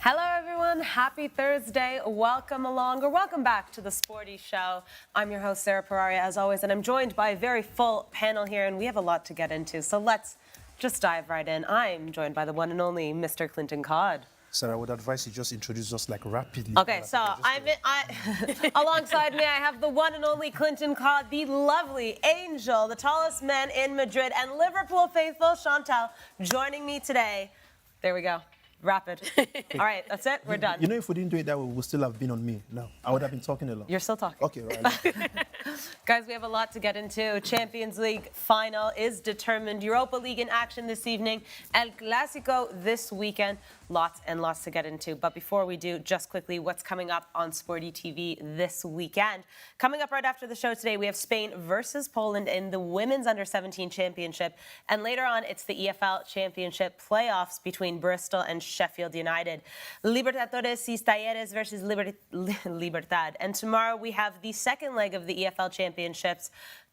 Hello, everyone. Happy Thursday. Welcome along, or welcome back to the Sporty Show. I'm your host, Sara, as always, and I'm joined by a very full panel here, and we have a lot to get into. So let's just dive right in. I'm joined by the one and only Mr. KlintonCod. Sara, I would advise you just introduce us like rapidly. Okay, so alongside me, I have the one and only KlintonCod, the lovely Angel, the tallest man in Madrid, and Liverpool faithful Shantelle joining me today. There we go. Rapid. All right, that's it. We're done. You know, if we didn't do it that way, we would still have been on me. No, I would have been talking a lot. You're still talking. Okay, right. Guys, we have a lot to get into. Champions League final is determined. Europa League in action this evening. El Clásico this weekend. Lots and lots to get into. But before we do, just quickly, what's coming up on Sporty TV this weekend? Coming up right after the show today, we have Spain versus Poland in the Women's Under-17 Championship. And later on, it's the EFL Championship playoffs between Bristol and Sheffield United. Libertadores y Talleres versus Libertad. And tomorrow we have the second leg of the EFL Championships,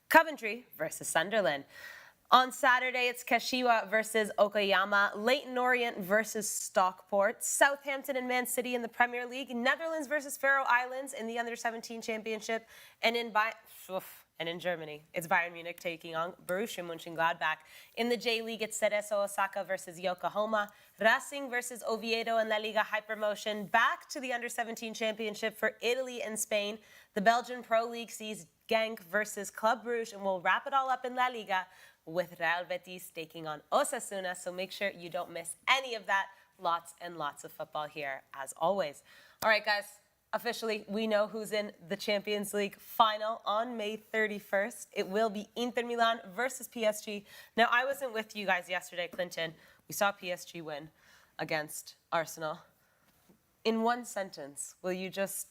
Coventry versus Sunderland. On Saturday, it's Kashiwa versus Okayama, Leyton Orient versus Stockport, Southampton and Man City in the Premier League, Netherlands versus Faroe Islands in the Under-17 Championship, and in Germany, it's Bayern Munich taking on Borussia Mönchengladbach. In the J-League, it's Cerezo Osaka versus Yokohama, Racing versus Oviedo in La Liga Hypermotion. Back to the Under-17 Championship for Italy and Spain. The Belgian Pro League sees Genk versus Club Brugge, and we'll wrap it all up in La Liga with Real Betis taking on Osasuna. So make sure you don't miss any of that. Lots and lots of football here, as always. All right, guys. Officially, we know who's in the Champions League final on May 31st. It will be Inter Milan versus PSG. Now, I wasn't with you guys yesterday, Clinton. We saw PSG win against Arsenal. In one sentence, will you just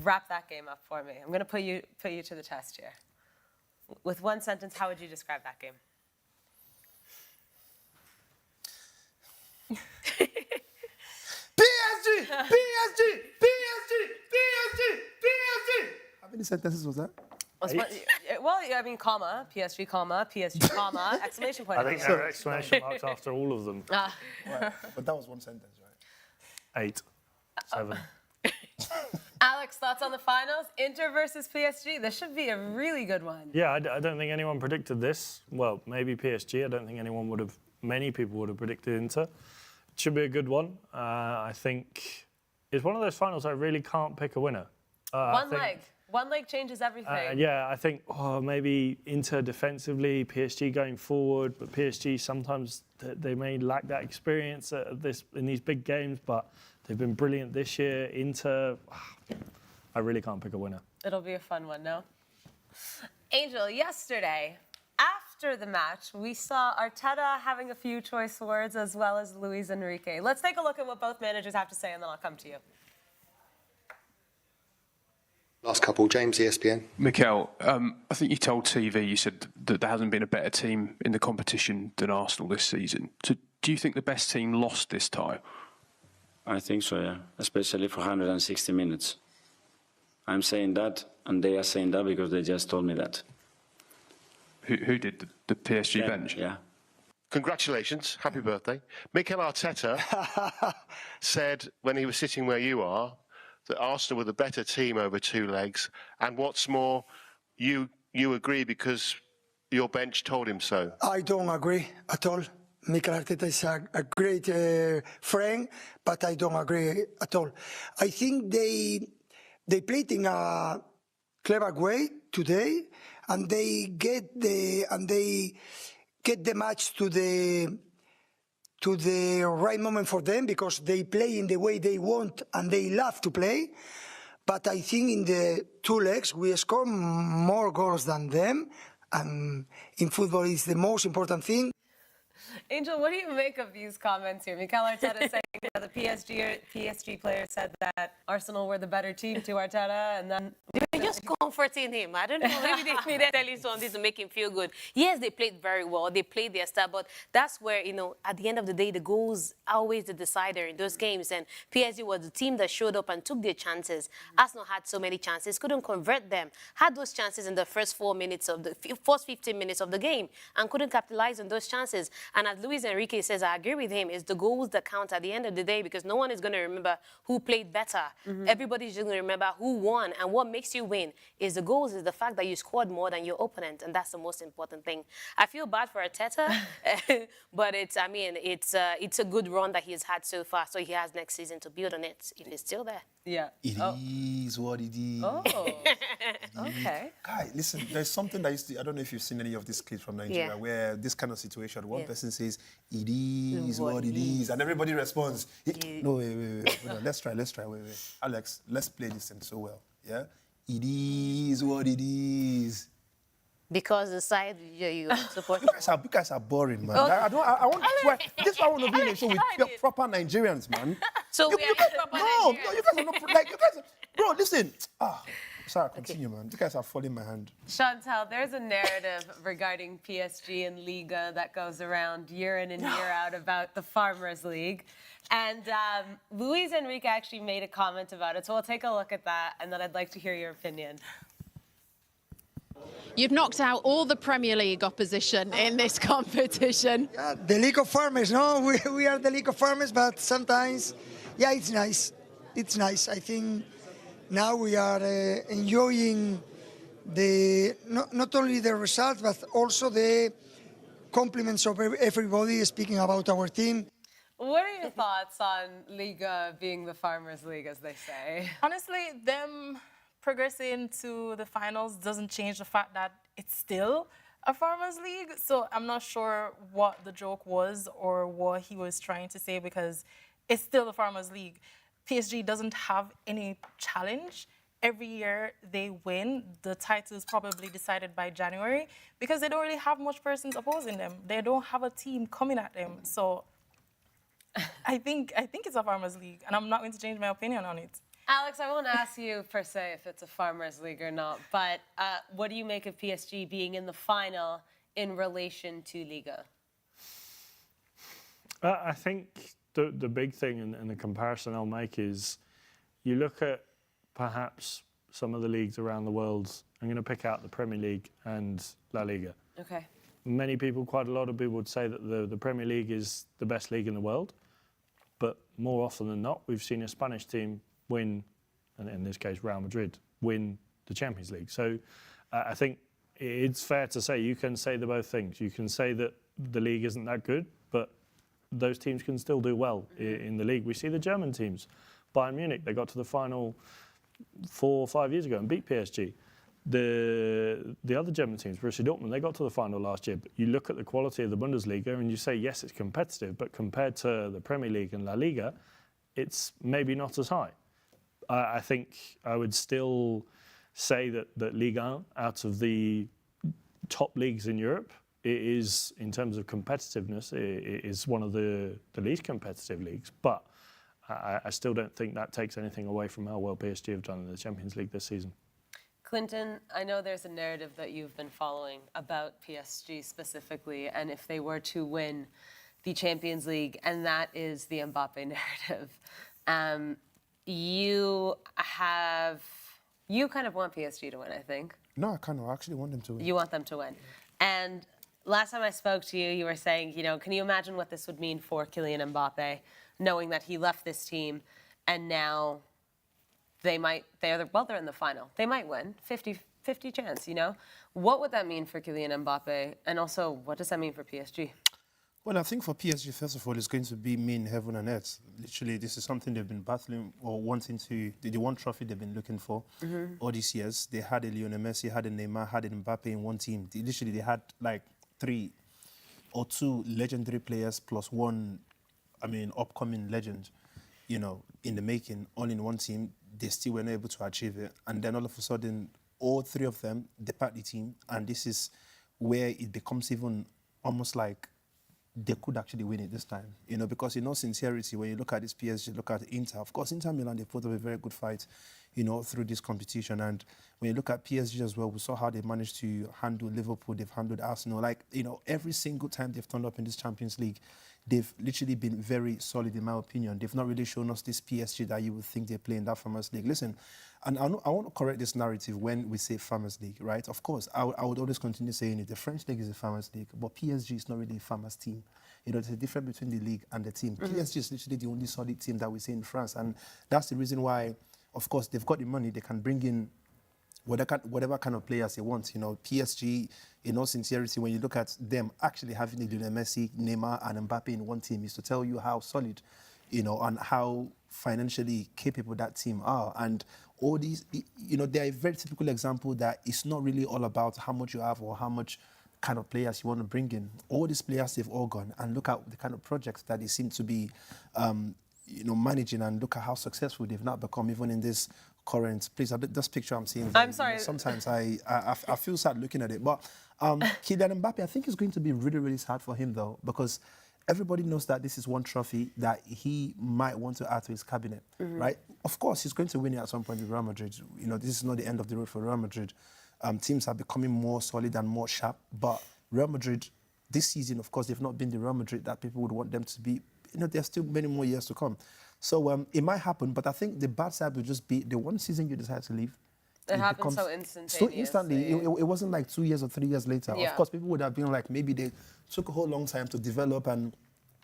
wrap that game up for me? I'm going to put you to the test here. With one sentence, how would you describe that game? PSG! PSG! PSG! PSG! PSG! How many sentences was that? Well, I mean, comma, PSG, comma, PSG, comma, exclamation point. I think there are exclamation marks after all of them. Right. But that was one sentence, right? 8, 7. Alex, thoughts on the finals? Inter versus PSG. This should be a really good one. Yeah, I don't think anyone predicted this. Well, maybe PSG. I don't think many people would have predicted Inter. It should be a good one. I think it's one of those finals I really can't pick a winner. One leg changes everything. Yeah, I think maybe Inter defensively, PSG going forward, but PSG sometimes they may lack that experience in these big games, but they've been brilliant this year. Inter, I really can't pick a winner. It'll be a fun one, no? Angel, yesterday, after the match, we saw Arteta having a few choice words as well as Luis Enrique. Let's take a look at what both managers have to say, and then I'll come to you. Last couple, James, ESPN. Mikel, I think you told TV, you said that there hasn't been a better team in the competition than Arsenal this season. So do you think the best team lost this tie? I think so, yeah. Especially for 160 minutes. I'm saying that, and they are saying that because they just told me that. Who did the PSG bench? Yeah. Congratulations. Happy birthday. Mikel Arteta said when he was sitting where you are that Arsenal were the better team over two legs. And what's more, you agree because your bench told him so. I don't agree at all. Mikel Arteta is a great friend, but I don't agree at all. I think they played in a clever way today, and they get the match to the right moment for them because they play in the way they want and they love to play. But I think in the two legs we score more goals than them, and in football is the most important thing. Angel, what do you make of these comments here? Mikel Arteta saying that the PSG player said that Arsenal were the better team to Arteta, and then... They just comforting him. I don't know, maybe they needed to tell him something to make him feel good. Yes, they played very well. They played their style, but that's where, at the end of the day, the goals are always the decider in those games. And PSG was the team that showed up and took their chances. Arsenal had so many chances, couldn't convert them. Had those chances in the first 15 minutes of the game and couldn't capitalize on those chances. And as Luis Enrique says, I agree with him, it's the goals that count at the end of the day, because no one is going to remember who played better. Everybody's just going to remember who won, and what makes you win is the goals, is the fact that you scored more than your opponent, and that's the most important thing. I feel bad for Arteta, but it's a good run that he's had so far, so he has next season to build on it if he's still there. Yeah. It is what it is. Oh, okay. Guy, listen, there's something that I don't know if you've seen any of these clips from Nigeria where this kind of situation, one person says, it is what it is, and everybody responds, no, wait. Hold on, let's try, wait. Alex, let's play this thing so well, yeah? It is what it is. Because the side you support. You guys are boring, man. I want to. This is why I want to be in a show with proper Nigerians, man. So we are proper Nigerians. No, you guys are not like you guys. Bro, listen. Sarah, continue, man. You guys are falling my hand. Shantelle, there's a narrative regarding PSG and Liga that goes around year in and year out about the Farmers League. And Luis Enrique actually made a comment about it. So we'll take a look at that, and then I'd like to hear your opinion. You've knocked out all the Premier League opposition in this competition. Yeah, the League of Farmers, no? We are the League of Farmers, but sometimes, yeah, it's nice. It's nice. I think now we are enjoying not only the results, but also the compliments of everybody speaking about our team. What are your thoughts on Liga being the Farmers League, as they say? Honestly, them progressing to the finals doesn't change the fact that it's still a Farmers League. So I'm not sure what the joke was or what he was trying to say, because it's still the Farmers League. PSG doesn't have any challenge. Every year they win. The title is probably decided by January because they don't really have much persons opposing them. They don't have a team coming at them. So I think it's a Farmers League, and I'm not going to change my opinion on it. Alex, I won't ask you per se if it's a Farmers League or not, but what do you make of PSG being in the final in relation to Liga? I think the big thing and the comparison I'll make is you look at perhaps some of the leagues around the world. I'm going to pick out the Premier League and La Liga. Okay. Many people, quite a lot of people would say that the Premier League is the best league in the world, but more often than not, we've seen a Spanish team win, and in this case Real Madrid, win the Champions League. So I think it's fair to say you can say the both things. You can say that the league isn't that good, but those teams can still do well in the league. We see the German teams. Bayern Munich, they got to the final 4 or 5 years ago and beat PSG. The other German teams, Borussia Dortmund, they got to the final last year. But you look at the quality of the Bundesliga and you say, yes, it's competitive, but compared to the Premier League and La Liga, it's maybe not as high. I think I would still say that Liga, out of the top leagues in Europe, it is, in terms of competitiveness, it is one of the least competitive leagues. But I still don't think that takes anything away from how well PSG have done in the Champions League this season. Clinton, I know there's a narrative that you've been following about PSG specifically, and if they were to win the Champions League, and that is the Mbappe narrative. You kind of want PSG to win, I think. No, I kind of actually want them to win. You want them to win. And last time I spoke to you, you were saying, can you imagine what this would mean for Kylian Mbappe, knowing that he left this team and now they're in the final. They might win, 50-50 chance, What would that mean for Kylian Mbappe? And also, what does that mean for PSG? Well, I think for PSG, first of all, it's going to be mean heaven and earth. Literally, this is something they've been battling or wanting to... The one trophy they've been looking for all these years. They had a Lionel Messi, had a Neymar, had an Mbappe in one team. They had like 3 or 2 legendary players plus one, upcoming legend, in the making, all in one team. They still weren't able to achieve it. And then all of a sudden, all 3 of them depart the team. And this is where it becomes even almost like they could actually win it this time, because in all sincerity, when you look at this PSG, look at Inter, of course, Inter Milan, they put up a very good fight, through this competition. And when you look at PSG as well, we saw how they managed to handle Liverpool, they've handled Arsenal. Every single time they've turned up in this Champions League, they've literally been very solid, in my opinion. They've not really shown us this PSG that you would think they play in that Farmers League. Listen, and I want to correct this narrative when we say Farmers League, right? Of course, I would always continue saying it. The French League is a Farmers League, but PSG is not really a Farmers team. There's a difference between the league and the team. PSG is literally the only solid team that we see in France, and that's the reason why, of course, they've got the money. They can bring in whatever kind of players they want. PSG, in all sincerity, when you look at them actually having Lionel Messi, Neymar, and Mbappe in one team, is to tell you how solid, and how financially capable that team are. And all these, they're a very typical example that it's not really all about how much you have or how much kind of players you want to bring in. All these players, they've all gone, and look at the kind of projects that they seem to be, managing, and look at how successful they've now become, even in this current. Please, this picture I'm seeing. I'm sorry. Sometimes I feel sad looking at it, but Kylian Mbappe, I think it's going to be really, really sad for him though, because everybody knows that this is one trophy that he might want to add to his cabinet, right? Of course, he's going to win it at some point with Real Madrid. This is not the end of the road for Real Madrid. Teams are becoming more solid and more sharp, but Real Madrid, this season, of course, they've not been the Real Madrid that people would want them to be. There's still many more years to come. So it might happen, but I think the bad side will just be the one season you decide to leave. It happened so instantaneously. So instantly. It wasn't like 2 years or 3 years later. Yeah. Of course, people would have been like, maybe they took a whole long time to develop, and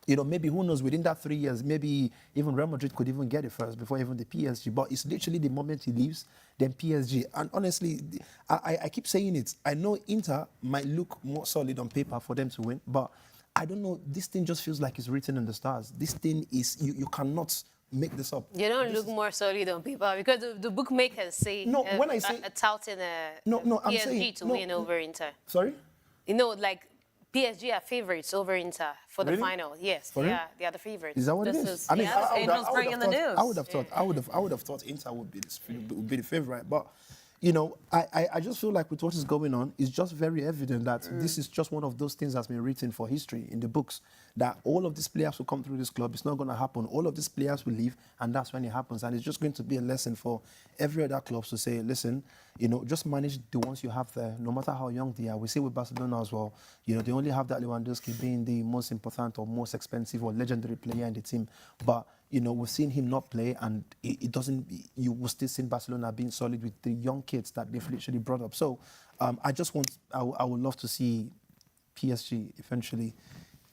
maybe, who knows, within that 3 years, maybe even Real Madrid could even get it first before even the PSG. But it's literally the moment he leaves, then PSG. And honestly, I keep saying it. I know Inter might look more solid on paper for them to win, but I don't know, this thing just feels like it's written in the stars. This thing is, you cannot make this up. You don't look more solid on paper, because the bookmakers say when I say touting PSG to win over Inter. Sorry? PSG are favourites over Inter for the final. Yes, they are the favourites. Is that what it is? Angel's bringing the news. I would have thought Inter would be the favourite, but I just feel like with what is going on, it's just very evident that this is just one of those things that's been written for history in the books, that all of these players will come through this club. It's not going to happen. All of these players will leave, and that's when it happens. And it's just going to be a lesson for every other club to say, listen, just manage the ones you have there, no matter how young they are. We see with Barcelona as well. They only have that Lewandowski being the most important or most expensive or legendary player in the team. But we've seen him not play, and it doesn't. You will still see Barcelona being solid with the young kids that they've literally brought up. So I would love to see PSG eventually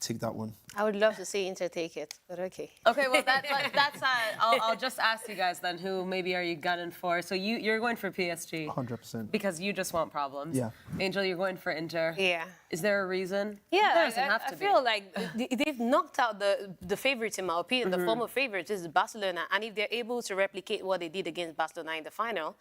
take that one. I would love to see Inter take it, but okay. Okay, well that's I'll just ask you guys then, who maybe are you gunning for? So you're going for PSG. 100%. Because you just want problems. Yeah. Angel, you're going for Inter. Yeah. Is there a reason? Yeah, I feel like they've knocked out the favourites, in my opinion. The former favourites is Barcelona, and if they're able to replicate what they did against Barcelona in the final,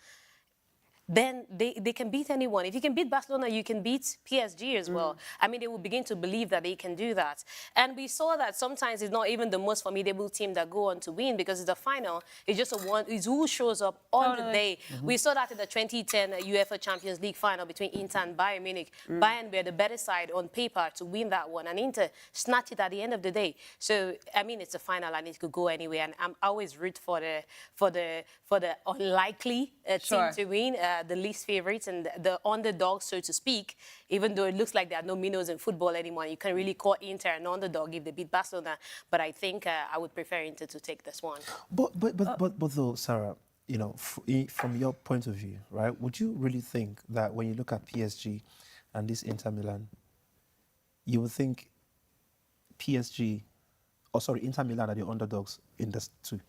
then they can beat anyone. If you can beat Barcelona, you can beat PSG as well. I mean, they will begin to believe that they can do that. And we saw that sometimes it's not even the most formidable team that go on to win, because it's the final. It's just it's who shows up on the day. We saw that in the 2010 UEFA Champions League final between Inter and Bayern Munich. Bayern were the better side on paper to win that one, and Inter snatched it at the end of the day. So, I mean, it's a final and it could go anywhere. And I'm always root for the unlikely team to win. The least favourites and the underdogs, so to speak, even though it looks like there are no minnows in football anymore. You can really call Inter an underdog if they beat Barcelona. But I think I would prefer Inter to take this one. But though, Sarah, from your point of view, right, would you really think that when you look at PSG and this Inter Milan, you would think Inter Milan are the underdogs in this too?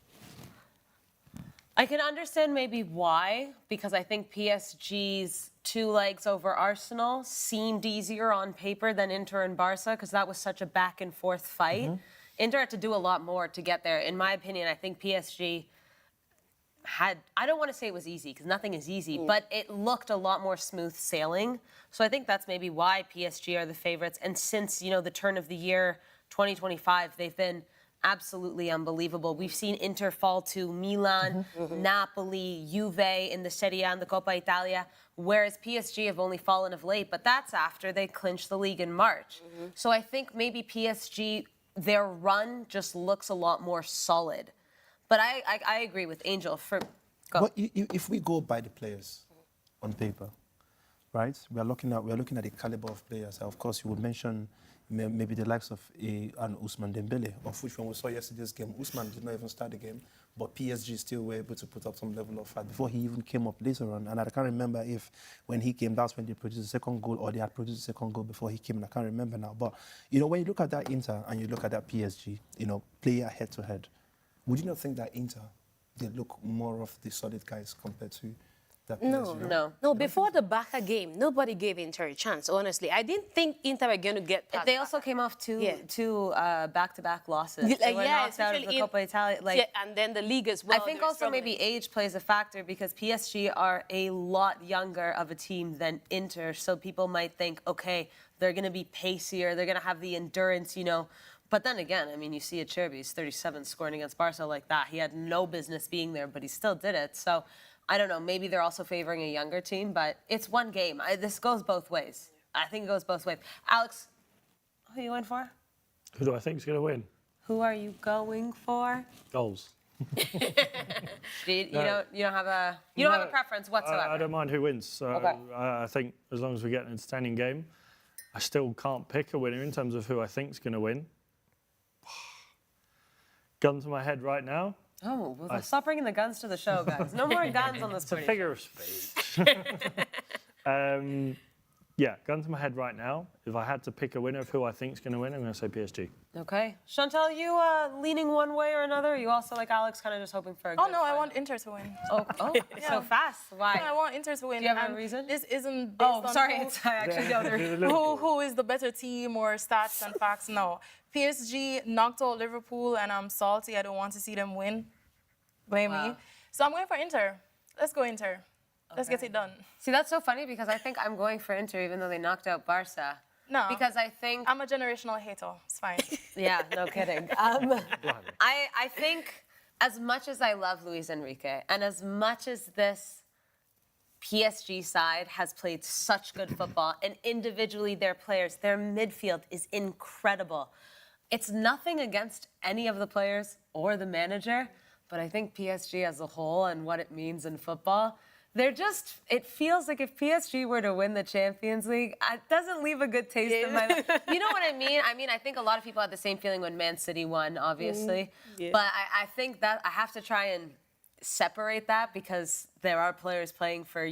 I can understand maybe why, because I think PSG's 2 legs over Arsenal seemed easier on paper than Inter and Barça, because that was such a back and forth fight. Inter had to do a lot more to get there. In my opinion, I think PSG had, I don't want to say it was easy, because nothing is easy, but it looked a lot more smooth sailing. So I think that's maybe why PSG are the favourites. And since, the turn of the year, 2025, they've been absolutely unbelievable. We've seen Inter fall to Milan, Napoli, Juve in the Serie A and the Coppa Italia, whereas PSG have only fallen of late, but that's after they clinched the league in March. So I think maybe PSG, their run just looks a lot more solid. But I agree with Angel. But if we go by the players on paper, right? We are looking at the caliber of players. Of course, you would mention maybe the likes of an Ousmane Dembele, of which when we saw yesterday's game, Ousmane did not even start the game, but PSG still were able to put up some level of fight before he even came up later on. And I can't remember if when he came, that's when they produced the second goal, or they had produced the second goal before he came. And I can't remember now. But when you look at that Inter and you look at that PSG, player head to head, would you not think that Inter, they look more of the solid guys compared to that PSG? No. Before the Barca game, nobody gave Inter a chance, honestly. I didn't think Inter were going to get past They also came off two back-to-back losses. They were knocked out of the Coppa Italia. And then the league as well. I think also maybe age plays a factor because PSG are a lot younger of a team than Inter. So people might think, okay, they're going to be pacier, they're going to have the endurance, But then again, I mean, you see Acerbi, he's 37, scoring against Barça like that. He had no business being there, but he still did it. So I don't know, maybe they're also favoring a younger team, but it's one game. This goes both ways. I think it goes both ways. Alex, who are you going for? Who do I think is going to win? Who are you going for? Goals. You don't have a preference whatsoever. I don't mind who wins. So Okay. I think as long as we get an entertaining game, I still can't pick a winner in terms of who I think is going to win. Gun to my head right now. Oh, well, stop bringing the guns to the show, guys. No more guns on this It's a figure of speech. Gun to my head right now. If I had to pick a winner of who I think is going to win, I'm going to say PSG. Okay. Shantelle, you leaning one way or another? Are you also, like Alex, kind of just hoping for a good I want Inter to win. Oh, so fast. Why? Yeah, I want Inter to win. Do you have a reason? This isn't based on I actually don't. who is the better team or stats and facts. No. PSG knocked out Liverpool, and I'm salty. I don't want to see them win. Blame me. So I'm going for Inter. Let's go Inter. Let's get it done. See, that's so funny because I think I'm going for Inter even though they knocked out Barça. No. Because I think... I'm a generational hater. It's fine. Yeah, no kidding. I think as much as I love Luis Enrique and as much as this PSG side has played such good football and individually their players, their midfield is incredible. It's nothing against any of the players or the manager, but I think PSG as a whole and what it means in football, it feels like if PSG were to win the Champions League, it doesn't leave a good taste in my mouth. You know what I mean? I mean, I think a lot of people had the same feeling when Man City won, obviously. But I think that I have to try and separate that because there are players playing for,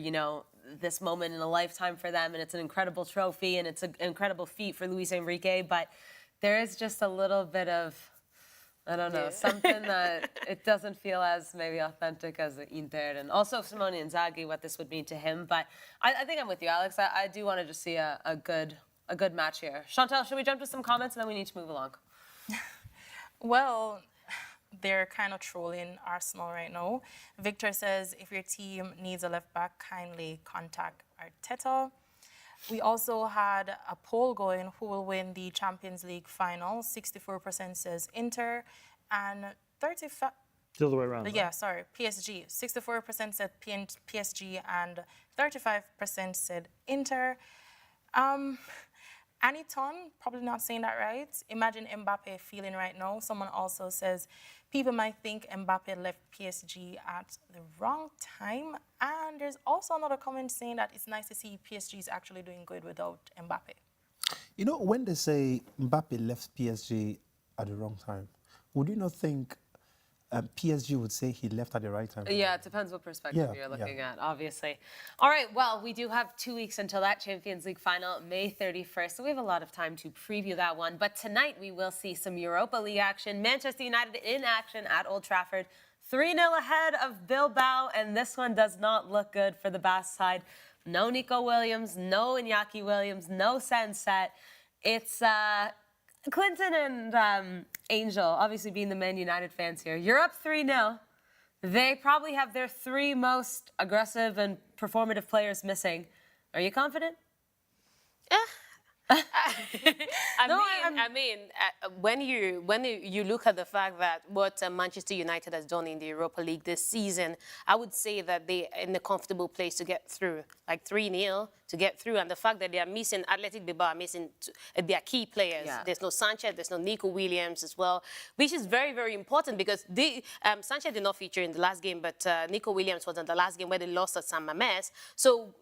this moment in a lifetime for them, and it's an incredible trophy, and it's an incredible feat for Luis Enrique, but there is just a little bit of... I don't know, something that it doesn't feel as maybe authentic as the Inter. And also Simone Inzaghi, what this would mean to him. But I think I'm with you, Alex. I do want to just see a good match here. Shantelle, should we jump to some comments and then we need to move along? Well, they're kind of trolling Arsenal right now. Victor says, if your team needs a left back, kindly contact Arteta. We also had a poll going, who will win the Champions League final? 64% says Inter, and 35... The other way around. Yeah, sorry, PSG. 64% said PSG, and 35% said Inter. Aniton, probably not saying that right. Imagine Mbappe feeling right now. Someone also says, people might think Mbappe left PSG at the wrong time. And there's also another comment saying that it's nice to see PSG is actually doing good without Mbappe. When they say Mbappe left PSG at the wrong time, would you not think PSG would say he left at the right time? Yeah, it depends what perspective you're looking at, obviously. All right, well, we do have 2 weeks until that Champions League final, May 31st, so we have a lot of time to preview that one. But tonight, we will see some Europa League action. Manchester United in action at Old Trafford. 3-0 ahead of Bilbao, and this one does not look good for the Basque side. No Nico Williams, no Iñaki Williams, no Sunset. It's... Clinton and Angel, obviously being the Man United fans here, you're up 3-0. They probably have their 3 most aggressive and performative players missing. Are you confident? When you look at the fact that what Manchester United has done in the Europa League this season, I would say that they're in a comfortable place to get through, like 3-0 to get through, and the fact that they are missing Athletic Bilbao, are missing their key players. Yeah. There's no Sanchez, there's no Nico Williams as well, which is very, very important because Sanchez did not feature in the last game, but Nico Williams was in the last game where they lost at San Mamés. So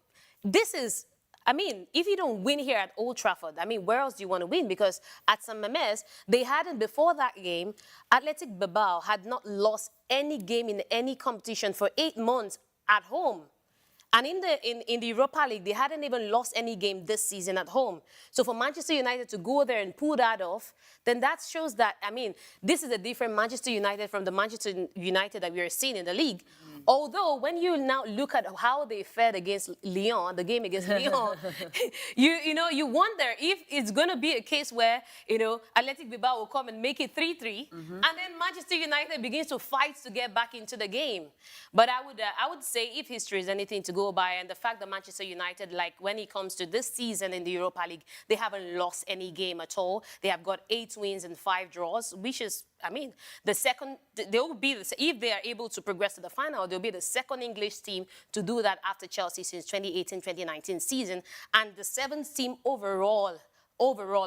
this is, if you don't win here at Old Trafford, where else do you want to win? Because at San Mamés, they hadn't, before that game, Athletic Bilbao had not lost any game in any competition for 8 months at home. And in the Europa League, they hadn't even lost any game this season at home. So for Manchester United to go there and pull that off, then that shows that, this is a different Manchester United from the Manchester United that we are seeing in the league. Although, when you now look at how they fared against Lyon, the game against Lyon, you wonder if it's going to be a case where, Athletic Bilbao will come and make it 3-3, and then Manchester United begins to fight to get back into the game. But I would say, if history is anything to go by, and the fact that Manchester United, like when it comes to this season in the Europa League, they haven't lost any game at all. They have got 8 wins and 5 draws, which is, the second, they will be, if they are able to progress to the final, they'll be the second English team to do that after Chelsea since 2018-2019 season, and the 7th team overall,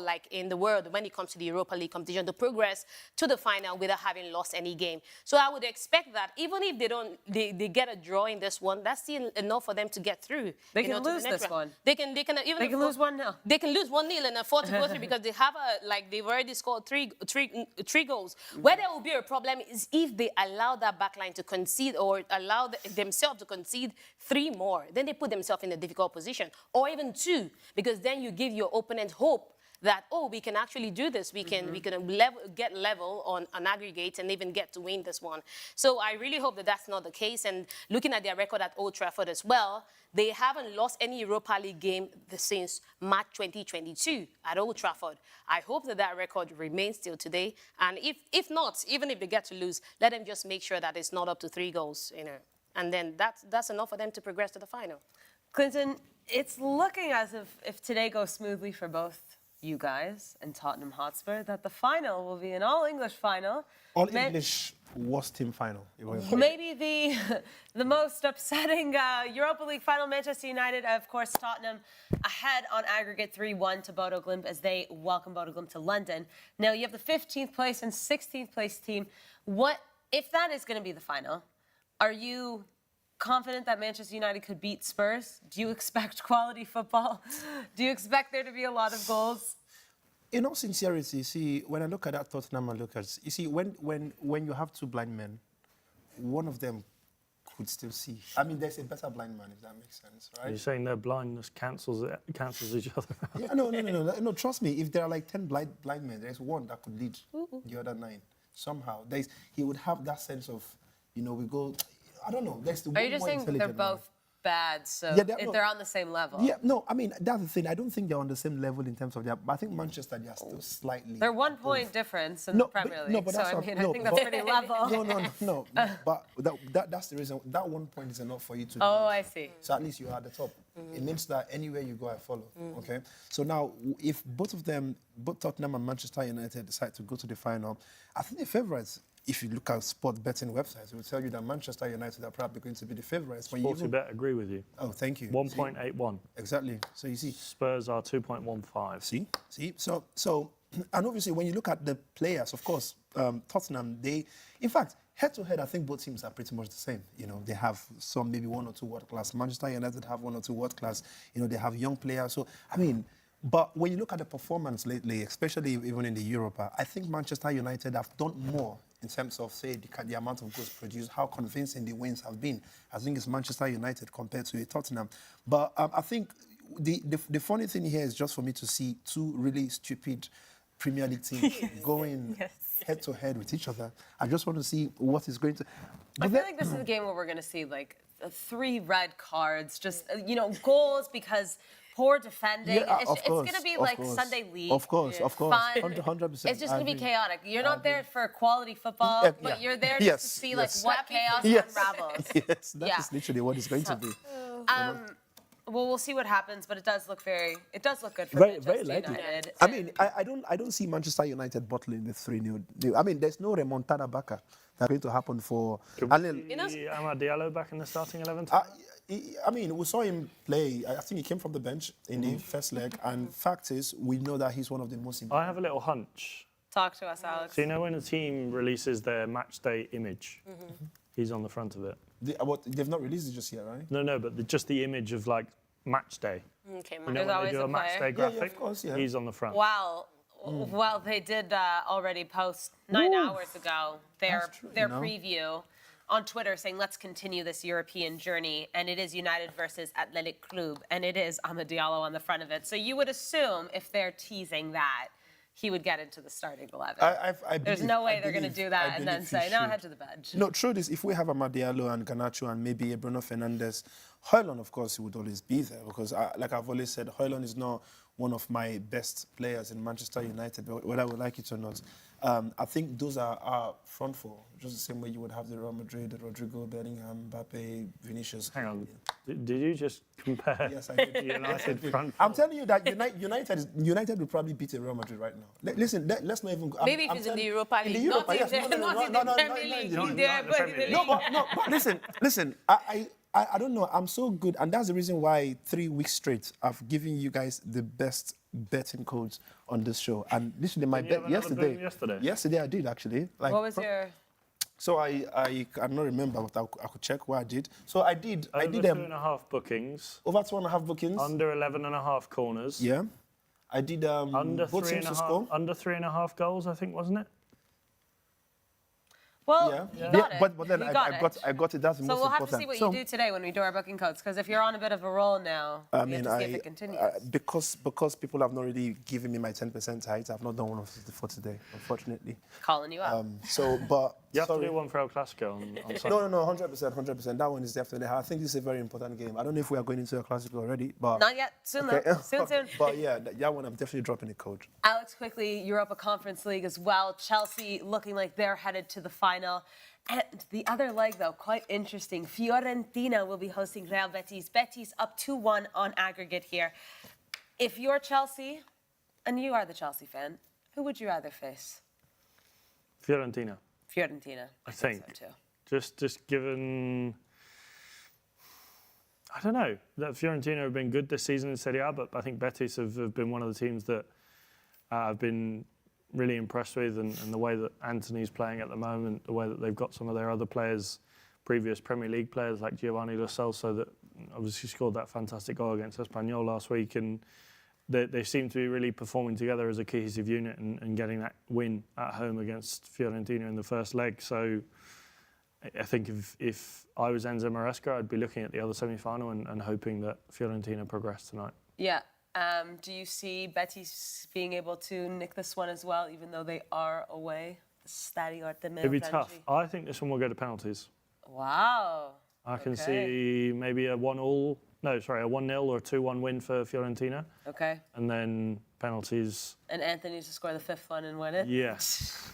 like in the world, when it comes to the Europa League competition, to progress to the final without having lost any game. So I would expect that even if they get a draw in this one, that's still enough for them to get through. They can lose this one. They can lose 1-0. They can lose 1-0 and afford to go through because they have they've already scored three goals. Where there will be a problem is if they allow that backline to concede or allow themselves to concede 3 more. Then they put themselves in a difficult position, or even 2, because then you give your opponent hope that, we can actually do this. We can get level on aggregate and even get to win this one. So I really hope that that's not the case. And looking at their record at Old Trafford as well, they haven't lost any Europa League game since March 2022 at Old Trafford. I hope that record remains still today. And if not, even if they get to lose, let them just make sure that it's not up to 3 goals, And then that's enough for them to progress to the final. Clinton, it's looking as if today goes smoothly for both you guys and Tottenham Hotspur, that the final will be an all-English final. All-English worst team final. Maybe the most upsetting Europa League final. Manchester United, of course, Tottenham ahead on aggregate 3-1 to Bodo Glimt as they welcome Bodo Glimt to London. Now, you have the 15th place and 16th place team. What if that is going to be the final? Are you confident that Manchester United could beat Spurs? Do you expect quality football? Do you expect there to be a lot of goals? In all sincerity, see, when I look at that Tottenham, when you have 2 blind men, one of them could still see. There's a better blind man, if that makes sense, right? You're saying their blindness cancels each other out? Yeah, no, trust me. If there are like 10 blind men, there's one that could lead the other 9 somehow. He would have that sense of, we go. I don't know. Are you just saying they're both bad, so they're on the same level? Yeah, no, that's the thing. I don't think they're on the same level in terms of but I think Manchester, they are still slightly... They're 1 point difference in the Premier League, but I think that's pretty level. No, but that's the reason. That 1 point is enough for you to... Oh, I see. So at least you're at the top. It means that anywhere you go, I follow, okay? So now, if both Tottenham and Manchester United decide to go to the final, I think the favourites... If you look at sport betting websites, it will tell you that Manchester United are probably going to be the favourites. SportyBet agree with you. Oh, thank you. 1.81. Exactly. So you see. Spurs are 2.15. See. So, and obviously when you look at the players, of course, Tottenham, in fact, head-to-head, I think both teams are pretty much the same. They have some, maybe 1 or 2 world-class. Manchester United have 1 or 2 world-class. They have young players. So, but when you look at the performance lately, especially even in the Europa, I think Manchester United have done more in terms of, say, the amount of goals produced, how convincing the wins have been. I think it's Manchester United compared to Tottenham. But I think the funny thing here is just for me to see 2 really stupid Premier League teams going head-to-head with each other. I just want to see what is going to... I feel like this is a game where we're going to see, 3 red cards, just, goals because... poor defending. It's going to be like Sunday League. Of course. Fun. 100%. It's just going to be chaotic. You're not there for quality football, but you're there just to see what chaos unravels. Yes, that is literally what it's going to be. Well, we'll see what happens, but it does look good for Very Manchester likely. United. I mean, I don't see Manchester United bottling the 3-0. I mean, there's no remontada back that's going to happen for. Could we see Amad Diallo back in the starting 11? I mean, we saw him play. I think he came from the bench in the first leg, and fact is, we know that he's one of the most important. I have a little hunch. Talk to us, Alex. So you know when a team releases their match day image, he's on the front of it. They've not released it just yet, right? No, but just the image of like match day. Okay, You know when they do a match day graphic? Yeah, of course, yeah. He's on the front. Wow. Well, they did already post 9 hours ago their preview on Twitter saying, let's continue this European journey. And it is United versus Athletic Club. And it is Amad Diallo on the front of it. So you would assume if they're teasing that, he would get into the starting 11. There's no way they're going to do that and then say, no, head to the bench. No, true this, if we have Amad Diallo and Garnacho and maybe Bruno Fernandes, Højlund, of course, he would always be there because, like I've always said, Højlund is not one of my best players in Manchester United, whether I would like it or not. I think those are our front four, just the same way you would have the Real Madrid, the Rodrigo, Bellingham, Mbappe, Vinicius. Hang on, did you just compare? Yes, I did. United front I'm telling you that United will probably beat Real Madrid right now. Listen, let's not even go. Maybe if it's in the Europa League. In the Europa, yes. Not in the Premier League. No, but listen. I don't know. I'm so good, and that's the reason why 3 weeks straight I've given you guys the best betting codes on this show. And literally my bet yesterday. Yesterday I did actually. Like, what was your? So I cannot remember, but I could check what I did. So I did. Over I did 2.5 bookings. Over 2.5 bookings. Under 11.5 corners. Yeah. I did under both teams to score. Under 3.5 goals, I think, wasn't it? Well, you got it. But then I got it. That's the most important. So we'll have to see what you do today when we do our booking codes, because if you're on a bit of a roll now, we have to see if it continues. Because people have not really given me my 10% height, I've not done one for today, unfortunately. Calling you out. But you have to do one for El Clásico on Sunday. No, 100%. That one is definitely. I think this is a very important game. I don't know if we are going into a Clásico already, but not yet. Soon, though. Soon. But yeah, that one I'm definitely dropping a code. Alex, quickly, Europa Conference League as well. Chelsea looking like they're headed to the final. And the other leg, though, quite interesting. Fiorentina will be hosting Real Betis. Betis up 2-1 on aggregate here. If you're Chelsea, and you are the Chelsea fan, who would you rather face? Fiorentina. I think so too. Just given, I don't know, that Fiorentina have been good this season in Serie A, but I think Betis have been one of the teams that I've been really impressed with, and the way that Anthony's playing at the moment, the way that they've got some of their other players, previous Premier League players like Giovanni Lo Celso, that obviously scored that fantastic goal against Espanyol last week, and they seem to be really performing together as a cohesive unit and getting that win at home against Fiorentina in the first leg. So I think if I was Enzo Maresca, I'd be looking at the other semi-final and hoping that Fiorentina progress tonight. Yeah. Do you see Betis being able to nick this one as well, even though they are away? It'd be tough. I think this one will go to penalties. Wow. I can see maybe a 1-0 or a 2-1 win for Fiorentina. Okay. And then penalties. And Anthony to score the 5th one and win it? Yes.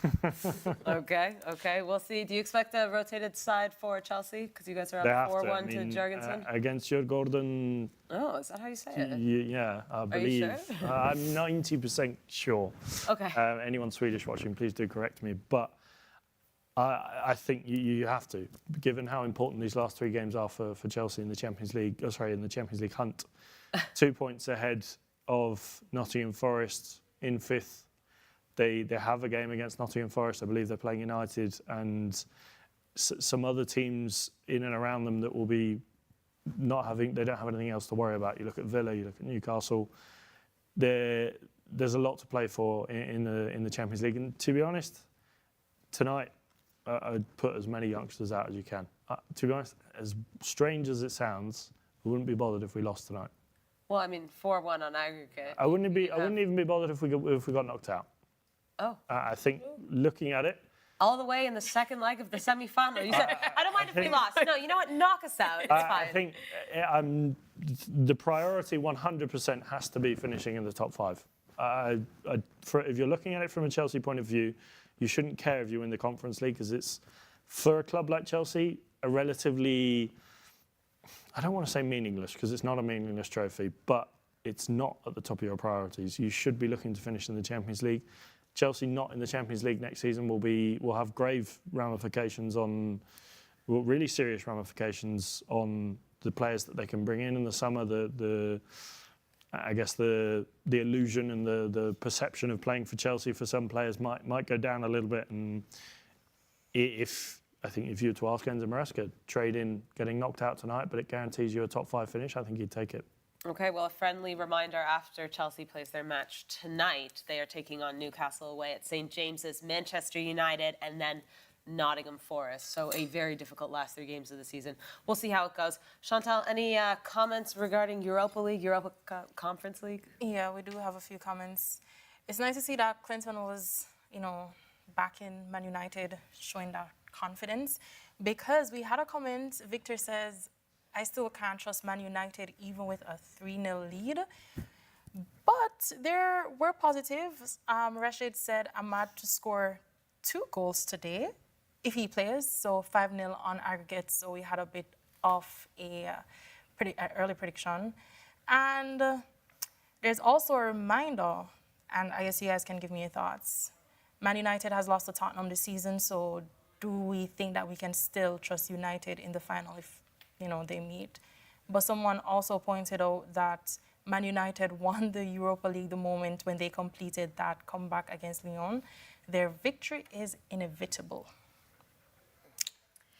Okay. We'll see. Do you expect a rotated side for Chelsea? Because you guys are up 4-1 to Jurgensen? Against Jurgen Gordon. Oh, is that how you say it? Yeah, I believe. Are you sure? I'm 90% sure. Okay. Anyone Swedish watching, please do correct me. But I think you have to, given how important these last 3 games are for Chelsea in the Champions League. In the Champions League hunt. 2 points ahead of Nottingham Forest in 5th. They have a game against Nottingham Forest. I believe they're playing United and some other teams in and around them that will be they don't have anything else to worry about. You look at Villa, you look at Newcastle. There's a lot to play for in the Champions League. And to be honest, tonight I'd put as many youngsters out as you can. To be honest, as strange as it sounds, I wouldn't be bothered if we lost tonight. Well, I mean, 4-1 on aggregate. I wouldn't even be bothered if we got knocked out. Oh. I think looking at it. All the way in the second leg of the semi-final. You said, I don't mind if we lost. No, you know what? Knock us out. It's fine. I think the priority 100% has to be finishing in the top 5. If you're looking at it from a Chelsea point of view, you shouldn't care if you win the Conference League, because it's, for a club like Chelsea, a relatively I don't want to say meaningless because it's not a meaningless trophy, but it's not at the top of your priorities. You should be looking to finish in the Champions League. Chelsea not in the Champions League next season will have grave ramifications on, well, really serious ramifications on the players that they can bring in the summer. I guess the illusion and the perception of playing for Chelsea for some players might go down a little bit. And I think if you were to ask Enzo Maresca, trade in getting knocked out tonight, but it guarantees you a top 5 finish, I think he'd take it. Okay, well, a friendly reminder after Chelsea plays their match tonight. They are taking on Newcastle away at St. James's, Manchester United, and then Nottingham Forest. So a very difficult last 3 games of the season. We'll see how it goes. Shantelle, any comments regarding Europa League, Europa Conference League? Yeah, we do have a few comments. It's nice to see that Clinton was, back in Man United, showing that confidence. Because we had a comment, Victor says, I still can't trust Man United even with a 3-0 lead. But there were positives. Rashid said Ahmad to score 2 goals today if he plays, so 5-0 on aggregate. So we had a bit of a early prediction. And there's also a reminder, and I guess you guys can give me your thoughts. Man United has lost to Tottenham this season, so do we think that we can still trust United in the final if they meet? But someone also pointed out that Man United won the Europa League the moment when they completed that comeback against Lyon. Their victory is inevitable.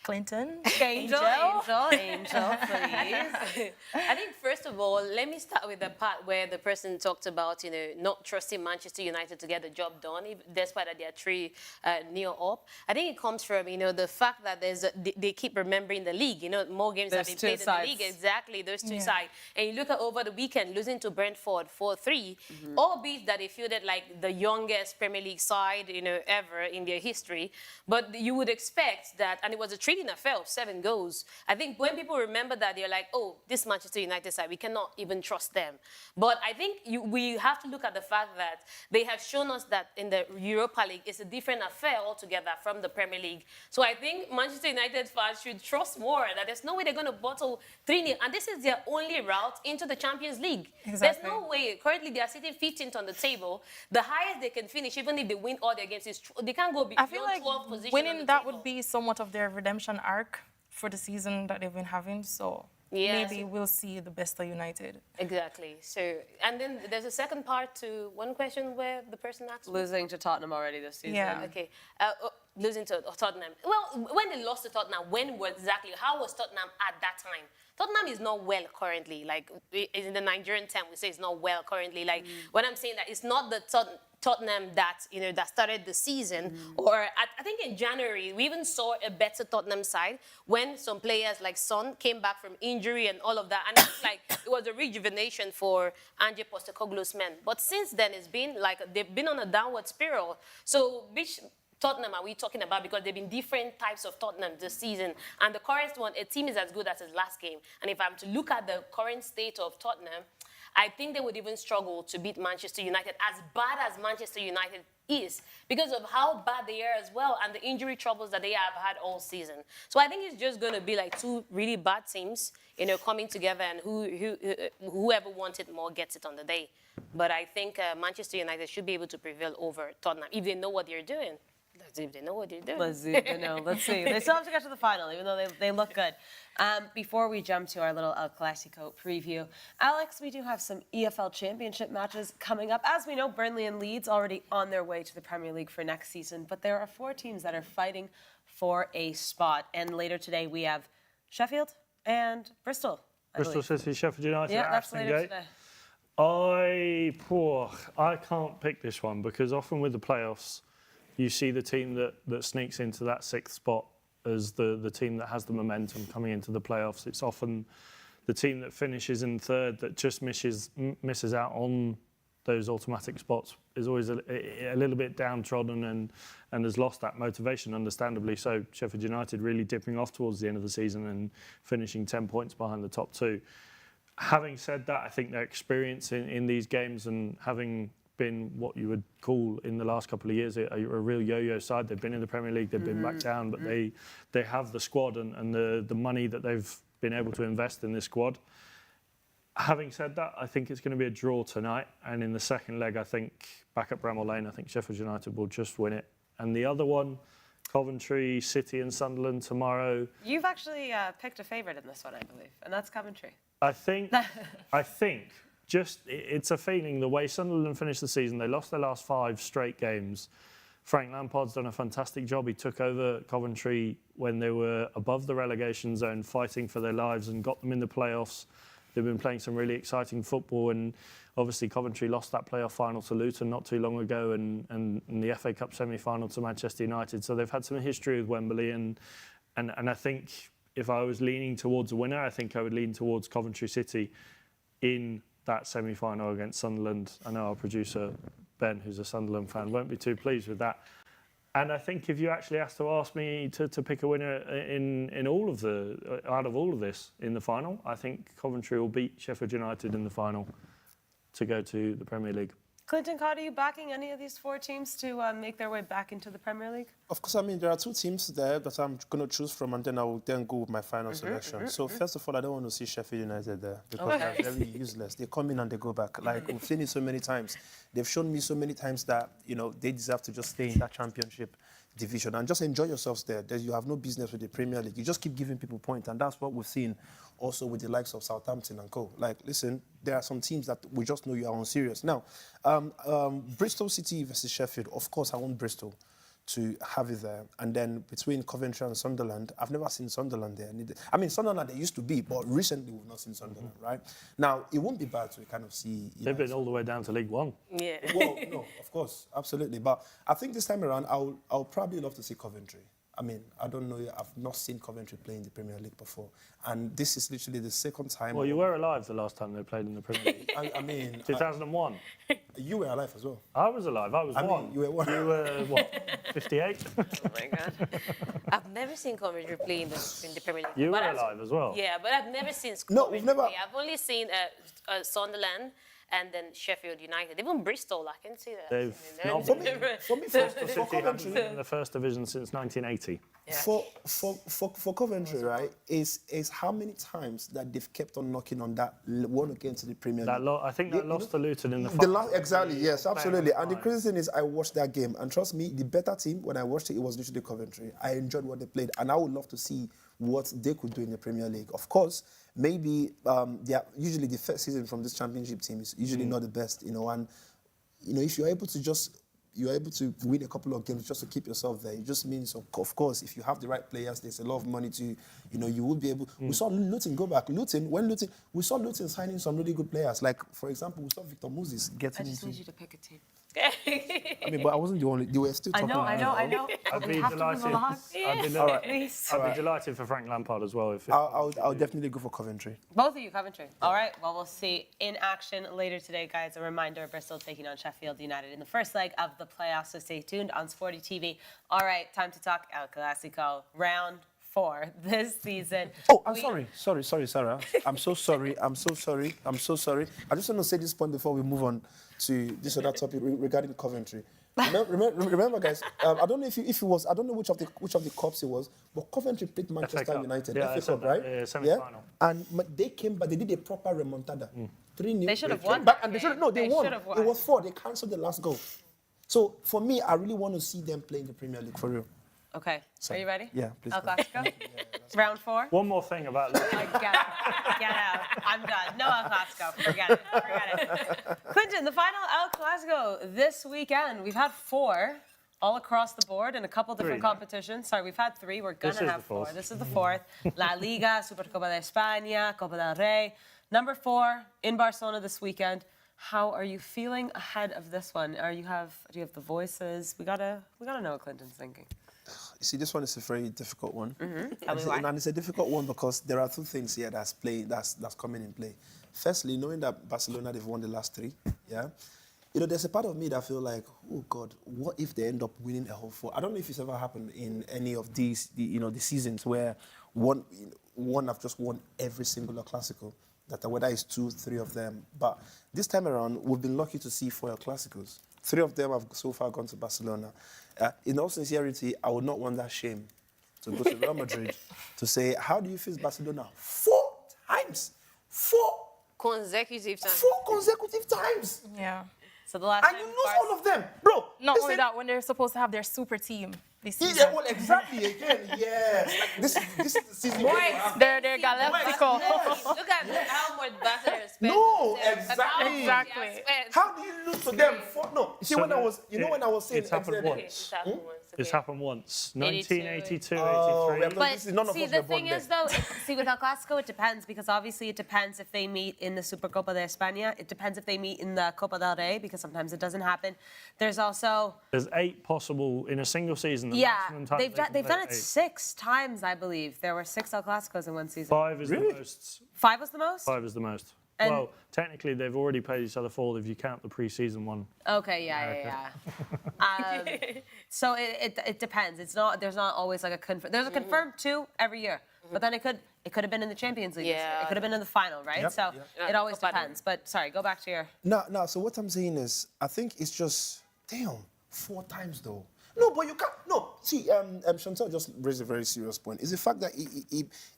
Clinton? Angel, please. I think, first of all, let me start with the part where the person talked about, not trusting Manchester United to get the job done, despite that they are 3-0 up. I think it comes from, the fact that they keep remembering the league. More games have been played in the league. Exactly, those two sides. And you look at over the weekend, losing to Brentford 4-3, albeit that they fielded like the youngest Premier League side, ever in their history. But you would expect that, and it was a treating affair of 7 goals. I think when people remember that, they're like, oh, this Manchester United side, we cannot even trust them. But I think we have to look at the fact that they have shown us that in the Europa League, it's a different affair altogether from the Premier League. So I think Manchester United fans should trust more that there's no way they're going to bottle 3-0. And this is their only route into the Champions League. Exactly. There's no way. Currently, they are sitting 15th on the table. The highest they can finish, even if they win all their games, is they can't go beyond 12th position. Winning that would be somewhat of their redemption arc for the season that they've been having. So maybe we'll see the best of United. Exactly. So, and then there's a second part to one question where the person asked. Losing to Tottenham already this season. Yeah. Okay. Losing to Tottenham. Well, when they lost to Tottenham, how was Tottenham at that time? Tottenham is not well currently. Like, in the Nigerian term, we say it's not well currently. Like, when I'm saying that, it's not the Tottenham that, that started the season. Or I think in January, we even saw a better Tottenham side when some players like Son came back from injury and all of that. And it's like, it was a rejuvenation for Ange Postecoglou's men. But since then, it's been like, they've been on a downward spiral. So, which Tottenham are we talking about? Because there have been different types of Tottenham this season. And the current one, a team is as good as his last game. And if I'm to look at the current state of Tottenham, I think they would even struggle to beat Manchester United, as bad as Manchester United is, because of how bad they are as well and the injury troubles that they have had all season. So I think it's just going to be like 2 really bad teams, coming together, and whoever wants it more gets it on the day. But I think Manchester United should be able to prevail over Tottenham if they know what they're doing. Let's see if they know what they're doing. Let's see if they know. Let's see. They still have to get to the final, even though they look good. Before we jump to our little El Clásico preview, Alex, we do have some EFL Championship matches coming up. As we know, Burnley and Leeds already on their way to the Premier League for next season, but there are 4 teams that are fighting for a spot. And later today, we have Sheffield and Bristol. Bristol City, Sheffield United, that's Aston later Gate. Today. I can't pick this one because often with the playoffs, you see the team that sneaks into that 6th spot as the team that has the momentum coming into the playoffs. It's often the team that finishes in 3rd that just misses out on those automatic spots, is always a little bit downtrodden and has lost that motivation, understandably so. Sheffield United really dipping off towards the end of the season and finishing 10 points behind the top 2. Having said that, I think their experience in these games and having been what you would call in the last couple of years a real yo-yo side. They've been in the Premier League, they've been back down, but they have the squad and the money that they've been able to invest in this squad. Having said that, I think it's going to be a draw tonight. And in the second leg, I think, back at Bramall Lane, I think Sheffield United will just win it. And the other one, Coventry, City and Sunderland tomorrow. You've actually picked a favourite in this one, I believe, and that's Coventry. I think it's a feeling, the way Sunderland finished the season, they lost their last 5 straight games. Frank Lampard's done a fantastic job. He took over Coventry when they were above the relegation zone, fighting for their lives, and got them in the playoffs. They've been playing some really exciting football, and obviously Coventry lost that playoff final to Luton not too long ago, and the FA Cup semi-final to Manchester United. So they've had some history with Wembley, and I think if I was leaning towards a winner, I think I would lean towards Coventry City in that semi-final against Sunderland. I know our producer Ben, who's a Sunderland fan, won't be too pleased with that. And I think if you actually ask me to pick a winner in all of out of all of this in the final, I think Coventry will beat Sheffield United in the final to go to the Premier League. KlintonCod, are you backing any of these 4 teams to make their way back into the Premier League? Of course, I mean, there are 2 teams there that I'm going to choose from, and then I will then go with my final selection. So first of all, I don't want to see Sheffield United there because they're very useless. They come in and they go back. Like, we've seen it so many times. They've shown me so many times that, you know, they deserve to just stay in that championship division and just enjoy yourselves there. You have no business with the Premier League. You just keep giving people points, and that's what we've seen also with the likes of Southampton and co. Like, listen, there are some teams that we just know you are on serious. Now, Bristol City versus Sheffield, of course, I want Bristol to have it there. And then between Coventry and Sunderland, I've never seen Sunderland there. I mean, Sunderland they used to be, but recently we've not seen Sunderland, right? Now, it won't be bad to kind of see... They've been all the way down to League One. Yeah. Well, no, of course, absolutely. But I think this time around, I'll probably love to see Coventry. I mean, I don't know, I've not seen Coventry play in the Premier League before. And this is literally the second time... Well, you were alive the last time they played in the Premier League. I mean... 2001. You were alive as well. I was alive. I was 1. mean, you were 1. You were, what, 58? Oh, my God. I've never seen Coventry play in the Premier League. You were alive as well. Yeah, but I've never seen Coventry No, we've never... play. I've only seen Sunderland and then Sheffield United. Even Bristol, I can see that. They've not For Coventry, been in the first division since 1980. Yeah. For Coventry, right, is how many times that they've kept on knocking on that one against the Premier League. I think that lost to Luton in the final. Exactly, yes, absolutely. And the crazy thing is, I watched that game, and trust me, the better team, when I watched it, it was literally Coventry. I enjoyed what they played, and I would love to see what they could do in the Premier League. Of course, maybe usually the first season from this championship team is usually not the best, you know, and you know, if you're able to win a couple of games just to keep yourself there, it just means, of course, if you have the right players, there's a lot of money to, you know, you will be able... We saw Luton go back. We saw Luton signing some really good players. Like, for example, we saw Victor Moses getting into... I just need you to pick a team. I mean, but I wasn't the only... You were still talking... I know. I'd be delighted for Frank Lampard as well. I'll definitely go for Coventry. Both of you, Coventry. All right, well, we'll see in action later today, guys. A reminder, Bristol taking on Sheffield United in the first leg of the playoffs, so stay tuned on Sporty TV. All right, time to talk El Clásico, round 4 this season. Oh, I'm sorry, Sara. I'm so sorry. I just want to say this point before we move on to this other topic regarding Coventry. Remember, guys. I don't know if it was. I don't know which of the cups it was, but Coventry played Manchester United. FA Cup, right? Yeah, semi-final. And they came back. They did a proper remontada. 3-0. They should have won. And they won. It was 4. They cancelled the last goal. So for me, I really want to see them play in the Premier League for real. Okay. Are you ready? Yeah, please. El Clásico? Round 4? One more thing about this. Get out. I'm done. No El Clásico. Forget it. Clinton, the final El Clásico this weekend. We've had 4 all across the board in a couple different competitions. Sorry, we've had 3. We're going to have 4. This is the 4th. La Liga, Supercopa de España, Copa del Rey. Number 4 in Barcelona this weekend. How are you feeling ahead of this one? Do you have the voices? We gotta know what Clinton's thinking. You see, this one is a very difficult one. Tell me why. And it's a difficult one because there are 2 things here that's coming in play. Firstly, knowing that Barcelona, they've won the last 3, yeah? You know, there's a part of me that feel like, oh, God, what if they end up winning a whole 4? I don't know if it's ever happened in any of these, the seasons where one have just won every single Clásico, that whether it's 2, 3 of them. But this time around, we've been lucky to see 4 Clásicos. 3 of them have so far gone to Barcelona. In all sincerity, I would not want that shame to go to Real Madrid to say, how do you face Barcelona? 4 times. 4 consecutive times. 4 consecutive times. Yeah. So the last and you lose all of them. Bro, not only that, when they're supposed to have their super team this season. Yeah, well, exactly, again, yes. Like, this is the season. They're Galactico. Look at how much Barca has spent. No, exactly. How do you lose to them? No, see, So when I was, when I was saying... It's happened once. It's happened once. 1982, 83. But see, the thing is, though, with El Clásico, it depends, because obviously it depends if they meet in the Supercopa de España. It depends if they meet in the Copa del Rey, because sometimes it doesn't happen. There's also... There's 8 possible in a single season. Yeah, they've done it 6 times, I believe. There were 6 El Clásicos in one season. 5 is the most. 5 was the most? 5 is the most. And well, technically, they've already played each other 4 if you count the pre-season one. Okay, yeah. So it depends. It's not. There's not always like a confirmed. There's a confirmed 2 every year, but then it could have been in the Champions League. Yeah. It could have been in the final, right? Yep. So it always depends. But sorry, go back to your. No. So what I'm saying is, I think it's just, damn, 4 times though. No, but you can't. No, see, Shantelle just raised a very serious point. Is the fact that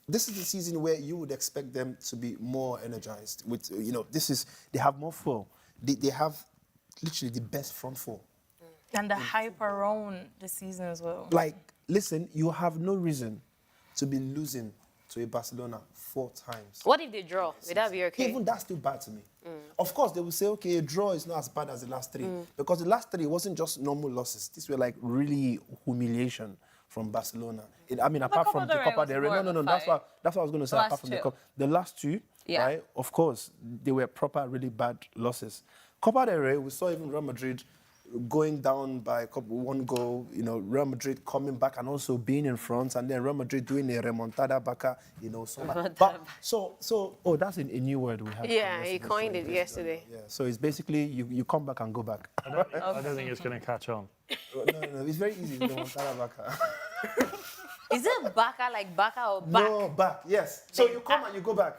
this is the season where you would expect them to be more energized. With they have more flow. They have literally the best front 4. And the hype around the season as well. Like, listen, you have no reason to be losing to a Barcelona 4 times. What if they draw? Would that be okay? Even that's still bad to me. Of course, they will say, okay, a draw is not as bad as the last 3. Because the last 3 wasn't just normal losses. These were like really humiliation from Barcelona. Apart from the Copa del Rey. No. That's what I was going to say. Apart from the Copa. The last 2, right? Of course, they were proper, really bad losses. Copa del Rey, we saw even Real Madrid going down by 1 goal, Real Madrid coming back and also being in front, and then Real Madrid doing a remontada back, so that's a new word we have. Yeah, he coined it yesterday. Yeah, so it's basically you come back and go back. I don't think it's going to catch on. No, it's very easy, remontada back. Is it Baka like Baka or back? No, back, yes. So you come and you go back.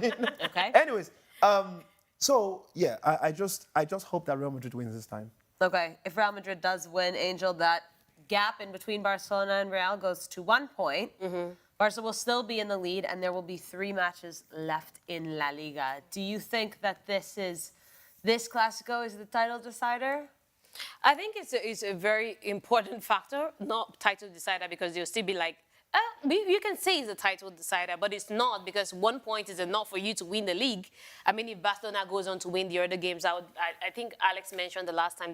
Okay. Anyways, so, yeah, I just hope that Real Madrid wins this time. Okay, if Real Madrid does win, Angel, that gap in between Barcelona and Real goes to 1 point. Barca will still be in the lead, and there will be 3 matches left in La Liga. Do you think that this Clásico is the title decider? I think it's a very important factor, not title decider, because you'll still be like, you can say it's a title decider, but it's not, because 1 point is enough for you to win the league. I mean, if Barcelona goes on to win the other games, I think Alex mentioned the last time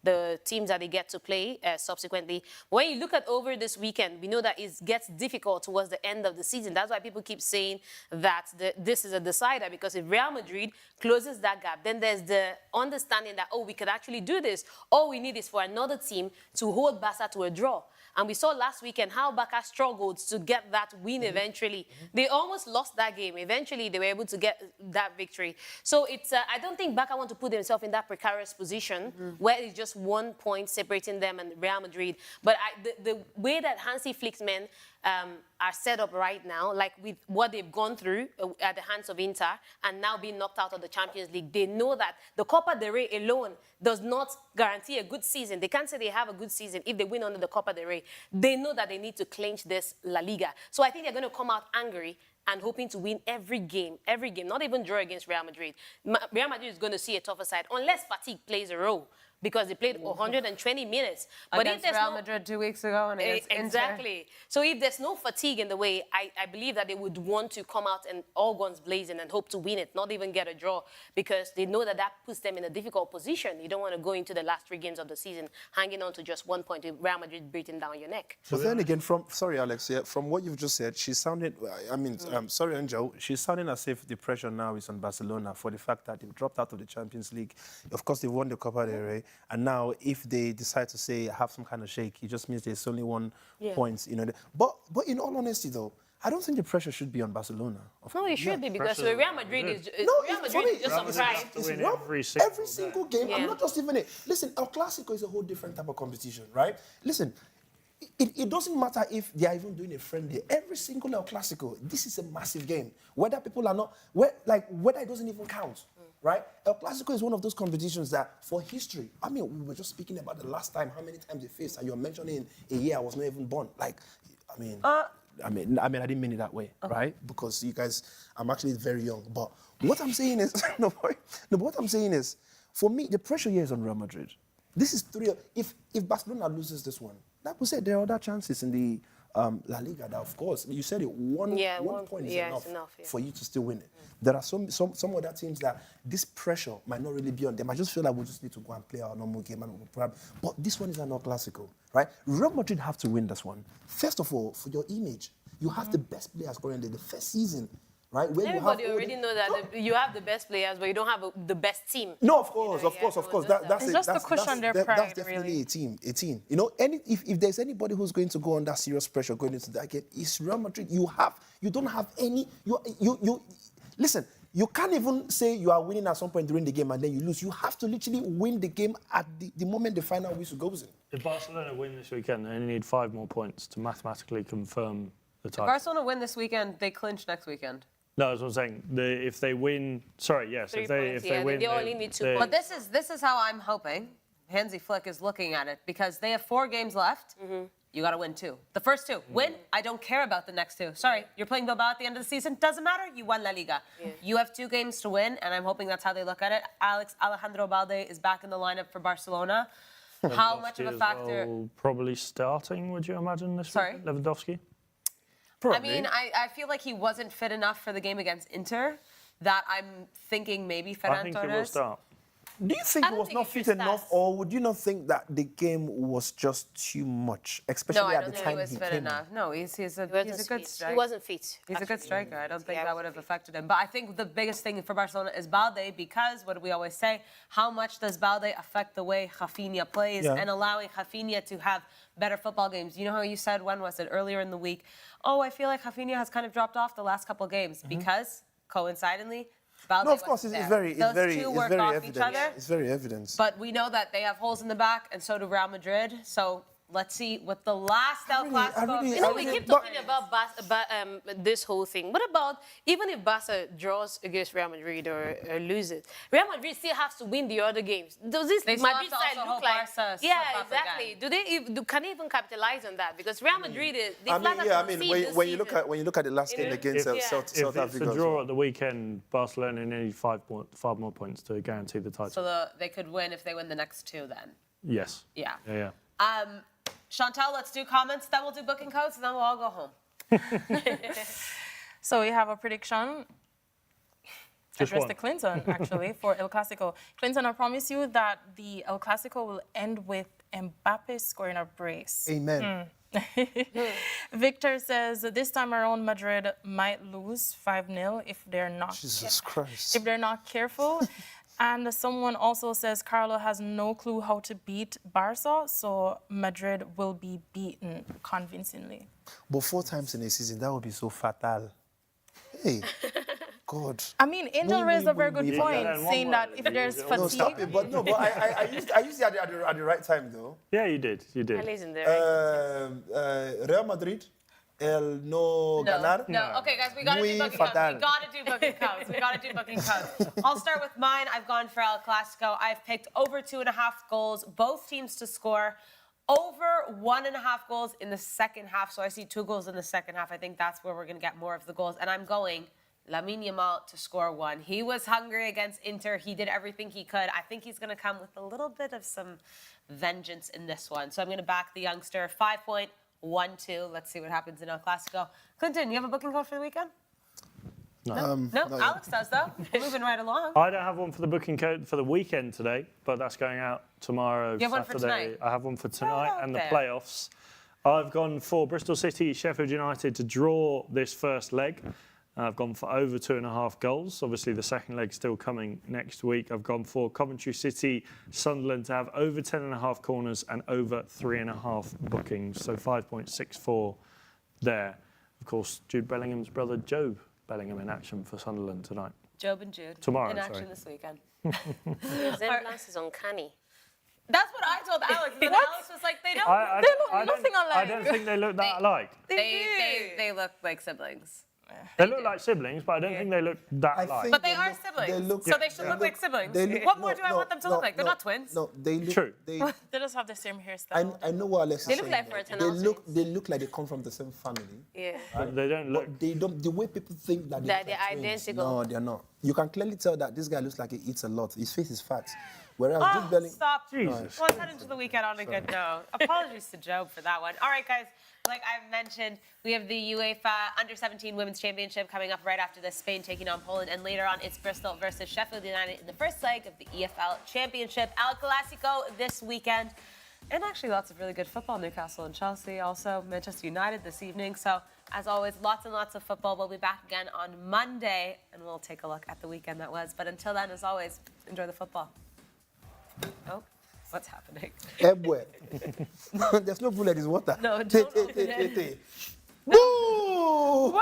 the teams that they get to play subsequently. When you look at over this weekend, we know that it gets difficult towards the end of the season. That's why people keep saying that this is a decider, because if Real Madrid closes that gap, then there's the understanding that, we could actually do this. All we need is for another team to hold Barca to a draw. And we saw last weekend how Barca struggled to get that win eventually. They almost lost that game. Eventually, they were able to get that victory. So I don't think Barca want to put themselves in that precarious position where it's just 1 point separating them and Real Madrid. But the way that Hansi Flick's men are set up right now, like with what they've gone through at the hands of Inter and now being knocked out of the Champions League, they know that the Copa del Rey alone does not guarantee a good season. They can't say they have a good season if they win under the Copa del Rey. They know that they need to clinch this La Liga. So I think they're going to come out angry and hoping to win every game, not even draw against Real Madrid. Real Madrid is going to see a tougher side, unless fatigue plays a role, because they played 120 minutes. But against Real Madrid 2 weeks ago and against exactly. Inter. So if there's no fatigue in the way, I believe that they would want to come out and all guns blazing and hope to win it, not even get a draw, because they know that puts them in a difficult position. You don't want to go into the last 3 games of the season hanging on to just 1 point with Real Madrid breathing down your neck. But then again, sorry, Alex, from what you've just said, she's sounding, sorry, Angel, she's sounding as if the pressure now is on Barcelona for the fact that they've dropped out of the Champions League. Of course, they've won the Copa del Rey. And now, if they decide to say have some kind of shake, it just means there's only 1 point. But in all honesty, though, I don't think the pressure should be on Barcelona. No, it should be, because Real Madrid is just on pride. It's every single game. I'm not just even it. Listen, El Clásico is a whole different type of competition, right? Listen, it doesn't matter if they are even doing a friendly. Every single El Clásico, this is a massive game. Whether people are not, whether it doesn't even count. right? El Clásico is one of those competitions that, for history, I mean, we were just speaking about the last time, how many times they faced, and you're mentioning a year I was not even born. Like, I mean, I didn't mean it that way, right? Because you guys, I'm actually very young. But what I'm saying is, what I'm saying is, for me, the pressure here is on Real Madrid. This is three. If Barcelona loses this one, like we said, there are other chances in the La Liga. That, of course, you said it. One point is enough for you to still win it. There are some other teams that this pressure might not really be on them. I just feel like we just need to go and play our normal game. But this one is an El Clásico, right? Real Madrid have to win this one. First of all, for your image, you have the best players currently. The first season, right? Where everybody already know that you have the best players, but you don't have the best team. No, of course. It's just to cushion their pride, that's definitely really. a team. You know, if there's anybody who's going to go under serious pressure going into that game, it's Real Madrid. You don't have any. Listen. You can't even say you are winning at some point during the game and then you lose. You have to literally win the game at the moment the final whistle goes in. If Barcelona win this weekend, they only need 5 more points to mathematically confirm the title. If Barcelona win this weekend, they clinch next weekend. No, that's what I'm saying. If they win, if they win, they only need 2 points. But this is how I'm hoping Hansi Flick is looking at it, because they have 4 games left. You got to win 2. The first 2. Win, I don't care about the next 2. Sorry, you're playing Bilbao at the end of the season. Doesn't matter. You won La Liga. Yeah. You have 2 games to win, and I'm hoping that's how they look at it. Alejandro Balde is back in the lineup for Barcelona. How much of a factor? Well, probably starting, would you imagine, this week? Lewandowski? Probably. I mean, I feel like he wasn't fit enough for the game against Inter, that I'm thinking maybe Ferran Torres. I think he will start. Do you think he was not fit enough, or would you not think that the game was just too much, especially at the time he came? No, I don't think he was fit enough. No, he's a good striker. He wasn't fit. He's a good striker. I don't think that would have affected him. But I think the biggest thing for Barcelona is Balde, because, what do we always say, how much does Balde affect the way Rafinha plays and allowing Rafinha to have better football games? You know how you said, when was it, earlier in the week, I feel like Rafinha has kind of dropped off the last couple of games because, coincidentally, Balde of course, it's very evident. It's very evident. But we know that they have holes in the back, and so do Real Madrid. So let's see with the last El Clásico. We keep talking about this whole thing. What about even if Barca draws against Real Madrid or loses? Real Madrid still has to win the other games. Does this Madrid side look like? Yeah, exactly. Can they even capitalize on that? Because Real Madrid is. When you look at the last game against South Africa, if it's a draw at the weekend, Barcelona need 5 more points to guarantee the title. So they could win if they win the next 2, then. Yes. Yeah. Shantelle, let's do comments, then we'll do booking codes, and then we'll all go home. So we have a prediction addressed to Clinton, actually, for El Clásico. Clinton, I promise you that the El Clásico will end with Mbappe scoring a brace. Amen. Victor says, this time around, Madrid might lose 5-0 if they're not... Jesus Christ. If they're not careful. And someone also says Carlo has no clue how to beat Barça, so Madrid will be beaten convincingly. But 4 times in a season, that would be so fatal. Hey, God. I mean, Angel raised a very good point, saying that if there's fatigue... No, stop it. But I used it at the right time, though. Yeah, you did. At least in there. Real Madrid. Ganar. No. Okay, guys, we gotta do booking codes. We gotta do booking codes. I'll start with mine. I've gone for El Clásico. I've picked over 2.5 goals, both teams to score. Over 1.5 goals in the second half. So I see 2 goals in the second half. I think that's where we're gonna get more of the goals. And I'm going Lamine Yamal to score 1. He was hungry against Inter. He did everything he could. I think he's gonna come with a little bit of some vengeance in this one. So I'm gonna back the youngster. 5.12. Let's see what happens in El Clásico. Clinton, you have a booking code for the weekend? No, Alex does, though. We're moving right along. I don't have one for the booking code for the weekend today, but that's going out tomorrow, you have Saturday. One for tonight? I have one for tonight and the playoffs. I've gone for Bristol City, Sheffield United to draw this first leg. I've gone for over 2.5 goals. Obviously, the second leg's still coming next week. I've gone for Coventry City, Sunderland to have over 10.5 corners and over 3.5 bookings. So 5.64 there. Of course, Jude Bellingham's brother, Job Bellingham, in action for Sunderland tonight. Job and Jude. Tomorrow, in action this weekend. Resemblance is uncanny. That's what I told Alex. And Alex was like, they look nothing alike. I don't think they look that alike. They look like siblings. They look like siblings, but I don't think they look that alike. But they are siblings, so they should look like siblings. What more do I want them to look like? They're not twins. No, they look. True. They just have the same hairstyle. I know what Alex is They saying. look like fraternal They look like they come from the same family. Yeah. But they don't look. But they don't. The way people think that That they're they're twins, identical. No, they're not. You can clearly tell that this guy looks like he eats a lot. His face is fat. Whereas Oh, Jude Bellingham. stop. Jesus. Let's head into the weekend on a good note. Apologies to Job for that one. All right, guys. Like I've mentioned, we have the UEFA Under-17 Women's Championship coming up right after this. Spain taking on Poland. And later on, it's Bristol versus Sheffield United in the first leg of the EFL Championship. Clásico this weekend. And actually lots of really good football. Newcastle and Chelsea. Also Manchester United this evening. So as always, lots and lots of football. We'll be back again on Monday. And we'll take a look at the weekend that was. But until then, as always, enjoy the football. Oh, what's happening? Ebwe. There's no bullet, it's water. No, don't open it. Boo!